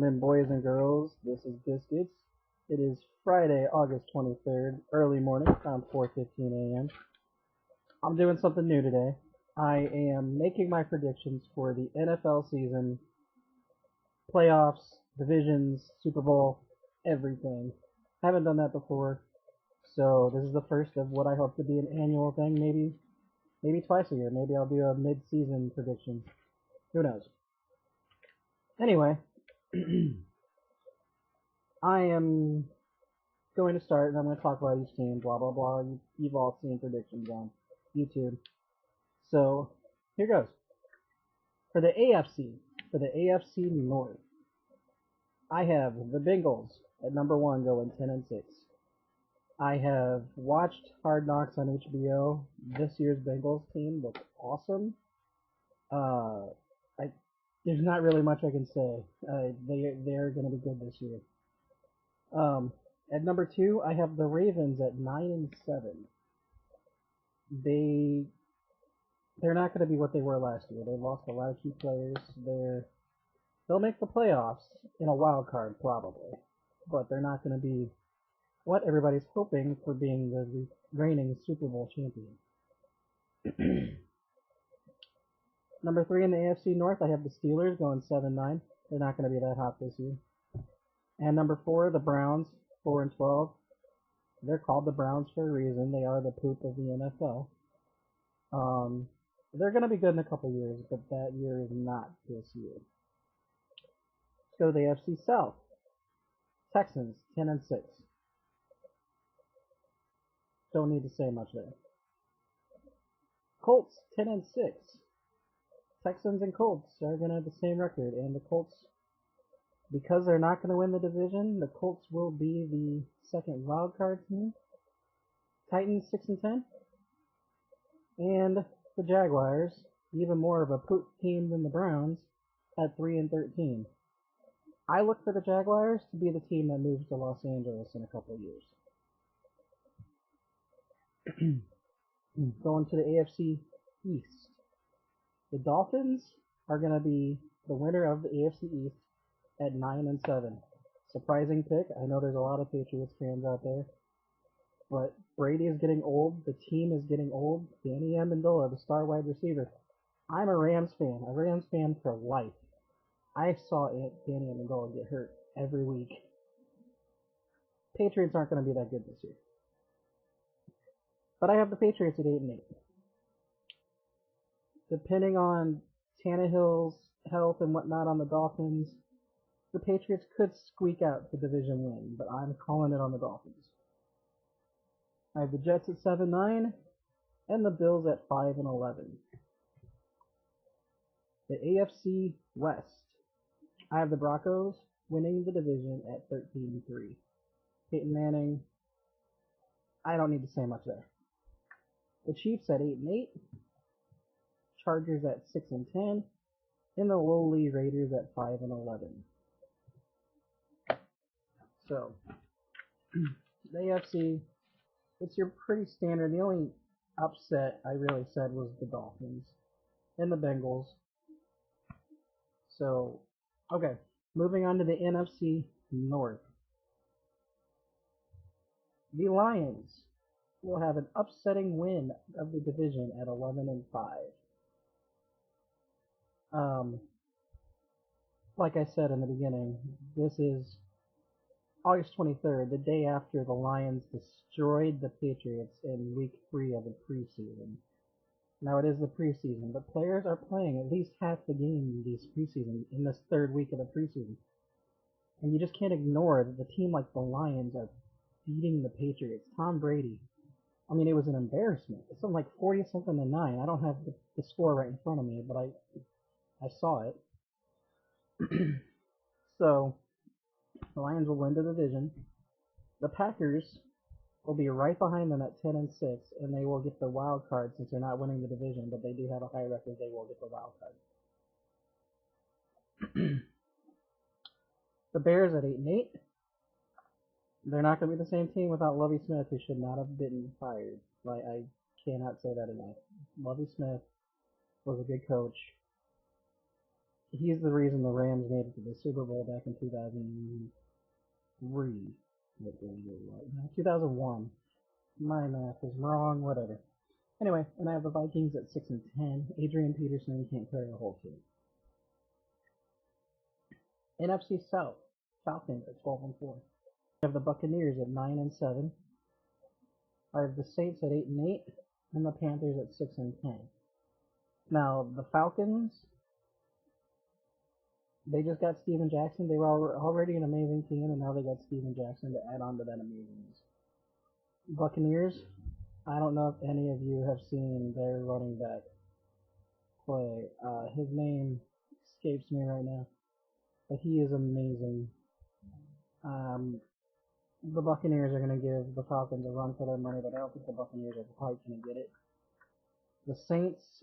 gentlemen, boys and girls, this is Biscuits. It is Friday, August 23rd, early morning, around 4:15 a.m. I'm doing something new today. I am making my predictions for the NFL season, playoffs, divisions, Super Bowl, everything. Haven't done that before, so this is the first of what I hope to be an annual thing, maybe twice a year. Maybe I'll do a mid-season prediction. Who knows? Anyway, I am going to start, and I'm going to talk about each team, blah, blah, blah. You've all seen predictions on YouTube. So, here goes. For the AFC North, I have the Bengals at number 1 going 10-6. I have watched Hard Knocks on HBO. This year's Bengals team looks awesome. There's not really much I can say. They're going to be good this year. At number 2, I have the Ravens at 9-7. They're not going to be what they were last year. They lost a lot of key players. They'll make the playoffs in a wild card probably, but they're not going to be what everybody's hoping for being the reigning Super Bowl champion. Number 3 in the AFC North, I have the Steelers going 7-9. They're not going to be that hot this year. And number 4, the Browns, 4-12. They're called the Browns for a reason. They are the poop of the NFL. They're going to be good in a couple years, but that year is not this year. Let's go to the AFC South. Texans, 10-6. Don't need to say much there. Colts, 10-6. Texans and Colts are going to have the same record, and the Colts, because they're not going to win the division, the Colts will be the second wild card team. Titans 6-10, and the Jaguars, even more of a poop team than the Browns, at 3-13. I look for the Jaguars to be the team that moves to Los Angeles in a couple of years. Going to the AFC East. The Dolphins are going to be the winner of the AFC East at 9-7. Surprising pick. I know there's a lot of Patriots fans out there. But Brady is getting old. The team is getting old. Danny Amendola, the star wide receiver. I'm a Rams fan for life. I saw Danny Amendola get hurt every week. Patriots aren't going to be that good this year. But I have the Patriots at 8-8. Depending on Tannehill's health and whatnot on the Dolphins, the Patriots could squeak out the division win, but I'm calling it on the Dolphins. I have the Jets at 7-9 and the Bills at 5-11. The AFC West, I have the Broncos winning the division at 13-3. Peyton Manning, I don't need to say much there. The Chiefs at 8-8. Chargers at 6-10, and the lowly Raiders at 5-11. So, the AFC, it's your pretty standard. The only upset I really said was the Dolphins and the Bengals. So, okay, moving on to the NFC North. The Lions will have an upsetting win of the division at 11-5. Like I said in the beginning, this is August 23rd, the day after the Lions destroyed the Patriots in week 3 of the preseason. Now it is the preseason, but players are playing at least half the game in this third week of the preseason. And you just can't ignore that the team like the Lions are beating the Patriots. Tom Brady, I mean, it was an embarrassment. It's something like 40-something to 9. I don't have the score right in front of me, but I saw it. So, the Lions will win the division. The Packers will be right behind them at 10-6, and they will get the wild card since they're not winning the division, but they do have a high record. They will get the wild card. The Bears at 8-8. They're not going to be the same team without Lovie Smith, who should not have been fired. I cannot say that enough. Lovie Smith was a good coach. he's the reason the Rams made it to the Super Bowl back in 2003. 2001. My math is wrong, whatever. Anyway, and I have the Vikings at 6-10. Adrian Peterson can't carry a whole team. NFC South, Falcons at 12-4. I have the Buccaneers at 9-7. I have the Saints at 8-8, and the Panthers at 6-10. Now the Falcons, they just got Steven Jackson. They were already an amazing team, and now they got Steven Jackson to add on to that amazingness. Buccaneers, I don't know if any of you have seen their running back play. His name escapes me right now, but he is amazing. The Buccaneers are going to give the Falcons a run for their money, but I don't think the Buccaneers are quite going to get it. The Saints,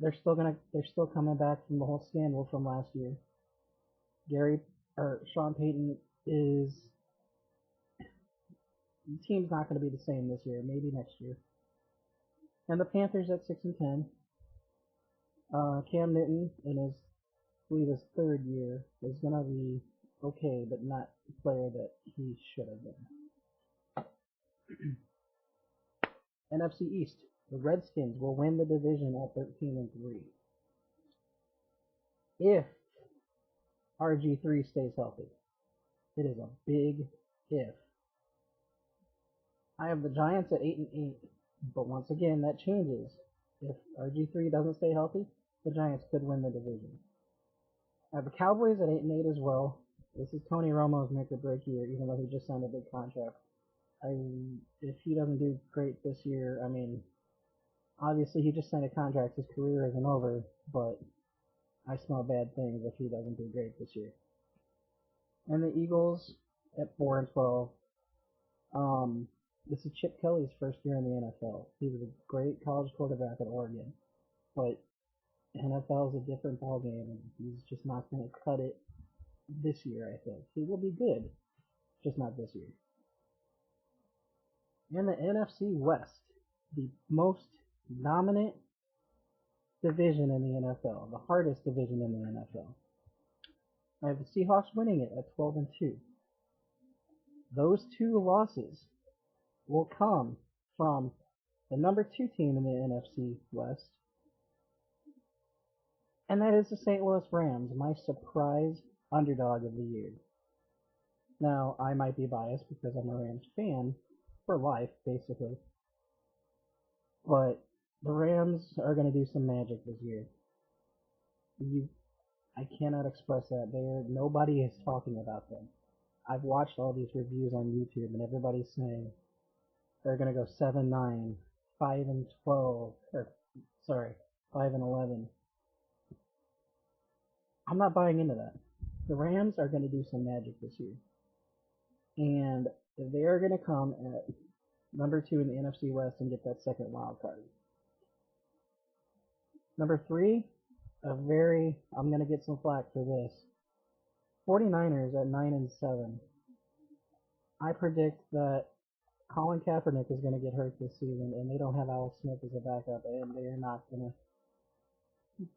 they're still coming back from the whole scandal from last year. Sean Payton is, the team's not going to be the same this year, maybe next year. And the Panthers at 6-10. Cam Newton in his, I believe his third year is going to be okay, but not the player that he should have been. NFC East, the Redskins will win the division at 13-3. If RG3 stays healthy. It is a big if. I have the Giants at 8-8, but once again that changes. If RG3 doesn't stay healthy, the Giants could win the division. I have the Cowboys at 8-8 as well. This is Tony Romo's make or break year, even though he just signed a big contract. If he doesn't do great this year, I mean, obviously he just signed a contract, his career isn't over, but I smell bad things if he doesn't do great this year. And the Eagles at 4-12. This is Chip Kelly's first year in the NFL. He was a great college quarterback at Oregon, but NFL is a different ballgame, and he's just not going to cut it this year, I think. He will be good, just not this year. In the NFC West, the most dominant division in the NFL, the hardest division in the NFL. I have the Seahawks winning it at 12-2. Those two losses will come from the number 2 team in the NFC West, and that is the St. Louis Rams, my surprise underdog of the year. Now, I might be biased because I'm a Rams fan for life, basically, but the Rams are going to do some magic this year. I cannot express that. Nobody is talking about them. I've watched all these reviews on YouTube, and everybody's saying they're going to go 7-9, 5-12, 5-11. I'm not buying into that. The Rams are going to do some magic this year. And they are going to come at number 2 in the NFC West and get that second wild card. Number 3, I'm going to get some flack for this. 49ers at 9-7. I predict that Colin Kaepernick is going to get hurt this season, and they don't have Alex Smith as a backup, and they are not going to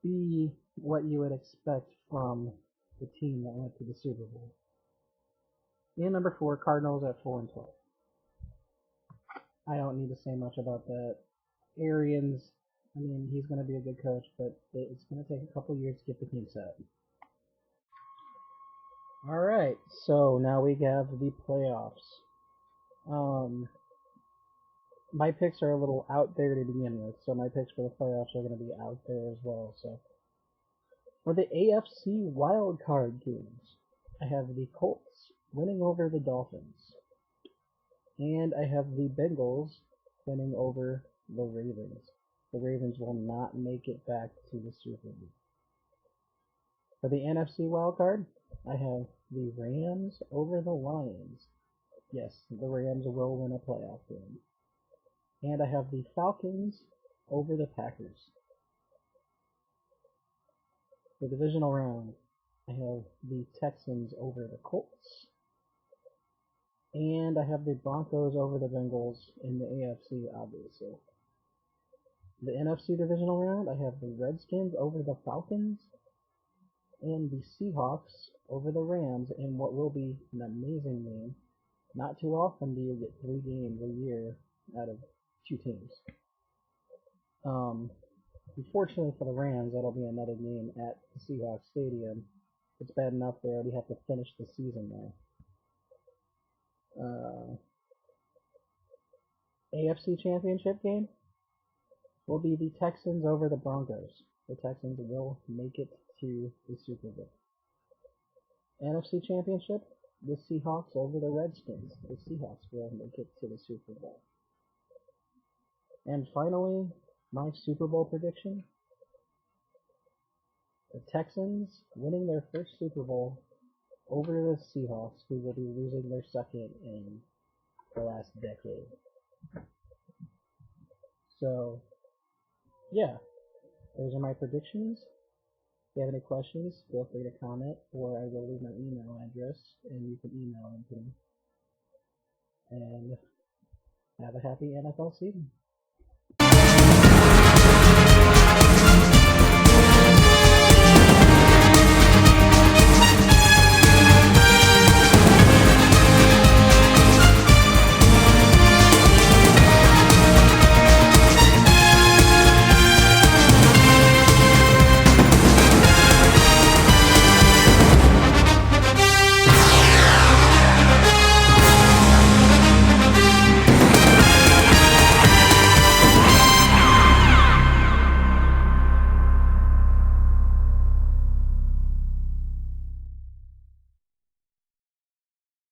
be what you would expect from the team that went to the Super Bowl. And number 4, Cardinals at 4-12. I don't need to say much about that. Arians, I mean, he's going to be a good coach, but it's going to take a couple years to get the team set. Alright, so now we have the playoffs. My picks are a little out there to begin with, so my picks for the playoffs are going to be out there as well. So for the AFC wildcard teams, I have the Colts winning over the Dolphins, and I have the Bengals winning over the Ravens. The Ravens will not make it back to the Super Bowl. For the NFC wildcard, I have the Rams over the Lions. Yes, the Rams will win a playoff game. And I have the Falcons over the Packers. For the divisional round, I have the Texans over the Colts. And I have the Broncos over the Bengals in the AFC, obviously. The NFC divisional round, I have the Redskins over the Falcons. and the Seahawks over the Rams in what will be an amazing game. Not too often do you get 3 games a year out of 2 teams. Unfortunately for the Rams, that'll be another game at the Seahawks Stadium. It's bad enough they already have to finish the season there. AFC Championship game will be the Texans over the Broncos. The Texans will make it to the Super Bowl. NFC Championship, the Seahawks over the Redskins. The Seahawks will make it to the Super Bowl. And finally, my Super Bowl prediction, the Texans winning their first Super Bowl over the Seahawks, who will be losing their second in the last decade. So, yeah, those are my predictions. If you have any questions, feel free to comment, or I will leave my email address, and you can email them to me. And have a happy NFL season.